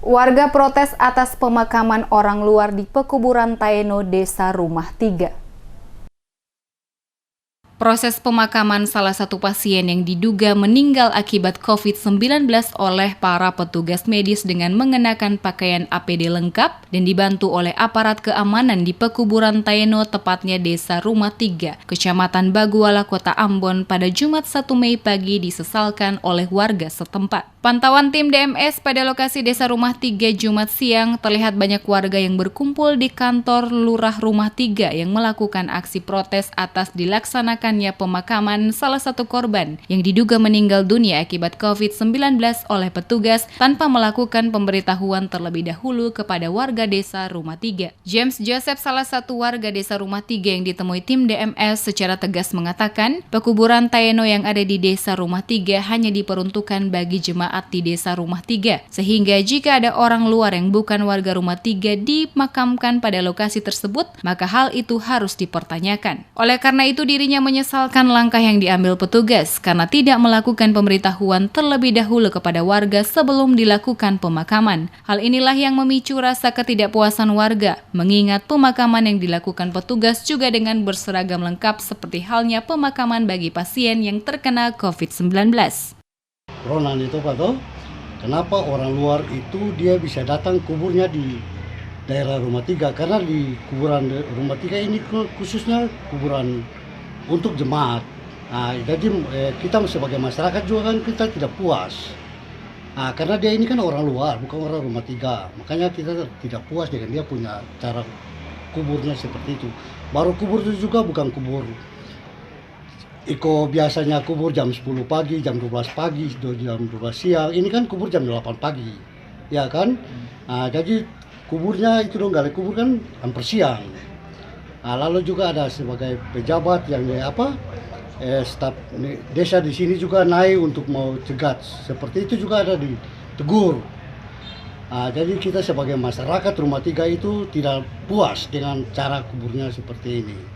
Warga protes atas pemakaman orang luar di pekuburan Taeno, Desa Rumah 3. Proses pemakaman salah satu pasien yang diduga meninggal akibat COVID-19 oleh para petugas medis dengan mengenakan pakaian APD lengkap dan dibantu oleh aparat keamanan di pekuburan Taeno, tepatnya Desa Rumah 3, Kecamatan Baguala, Kota Ambon pada Jumat 1 Mei pagi disesalkan oleh warga setempat. Pantauan tim DMS pada lokasi Desa Rumah 3 Jumat siang terlihat banyak warga yang berkumpul di kantor Lurah Rumah 3 yang melakukan aksi protes atas dilaksanakannya pemakaman salah satu korban yang diduga meninggal dunia akibat COVID-19 oleh petugas tanpa melakukan pemberitahuan terlebih dahulu kepada warga Desa Rumah 3. James Joseph, salah satu warga Desa Rumah 3 yang ditemui tim DMS, secara tegas mengatakan pekuburan Taeno yang ada di Desa Rumah 3 hanya diperuntukkan bagi jemaat di Desa Rumah 3, sehingga jika ada orang luar yang bukan warga Rumah 3 dimakamkan pada lokasi tersebut, maka hal itu harus dipertanyakan. Oleh karena itu dirinya menyesalkan langkah yang diambil petugas karena tidak melakukan pemberitahuan terlebih dahulu kepada warga sebelum dilakukan pemakaman. Hal inilah yang memicu rasa ketidakpuasan warga, mengingat pemakaman yang dilakukan petugas juga dengan berseragam lengkap seperti halnya pemakaman bagi pasien yang terkena COVID-19. Ronan itu Pak toh, kenapa orang luar itu dia bisa datang kuburnya di daerah Rumah 3, karena di kuburan Rumah 3 ini khususnya kuburan untuk jemaat. Nah, jadi kita sebagai masyarakat juga kan kita tidak puas. Nah, karena dia ini kan orang luar, bukan orang Rumah 3. Makanya kita tidak puas dengan dia punya cara kuburnya seperti itu. Baru kubur itu juga bukan kubur biasanya kubur jam 10 pagi, jam 12 pagi, jam 12 siang. Ini kan kubur jam 8 pagi, ya kan? Nah, jadi kuburnya itu dong, gali kubur kan hampir siang. Nah, lalu juga ada sebagai pejabat yang staf desa di sini juga naik untuk mau cegat. Seperti itu juga ada ditegur. Nah, jadi kita sebagai masyarakat Rumah 3 itu tidak puas dengan cara kuburnya seperti ini.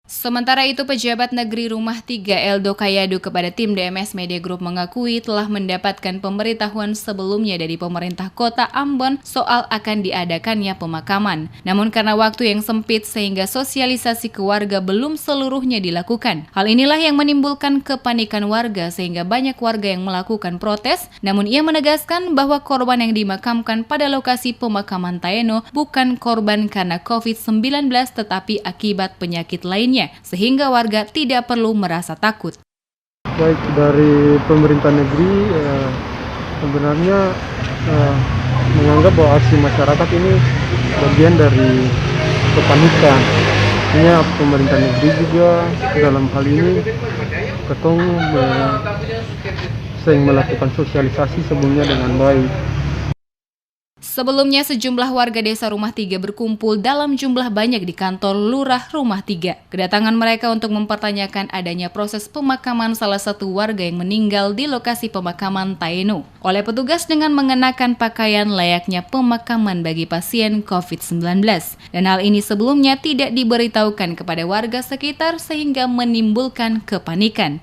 Sementara itu, pejabat negeri Rumah 3 Eldo Kayadu kepada tim DMS Media Group mengakui telah mendapatkan pemberitahuan sebelumnya dari pemerintah kota Ambon soal akan diadakannya pemakaman. Namun karena waktu yang sempit sehingga sosialisasi ke warga belum seluruhnya dilakukan. Hal inilah yang menimbulkan kepanikan warga sehingga banyak warga yang melakukan protes. Namun ia menegaskan bahwa korban yang dimakamkan pada lokasi pemakaman Taeno bukan korban karena COVID-19 tetapi akibat penyakit lainnya, sehingga warga tidak perlu merasa takut. Baik, dari pemerintah negeri sebenarnya menganggap bahwa aksi masyarakat ini bagian dari kepanikan. Artinya pemerintah negeri juga dalam hal ini sering melakukan sosialisasi sebelumnya dengan baik. Sebelumnya, sejumlah warga Desa Rumah 3 berkumpul dalam jumlah banyak di kantor Lurah Rumah 3. Kedatangan mereka untuk mempertanyakan adanya proses pemakaman salah satu warga yang meninggal di lokasi pemakaman Taeno oleh petugas dengan mengenakan pakaian layaknya pemakaman bagi pasien COVID-19. Dan hal ini sebelumnya tidak diberitahukan kepada warga sekitar sehingga menimbulkan kepanikan.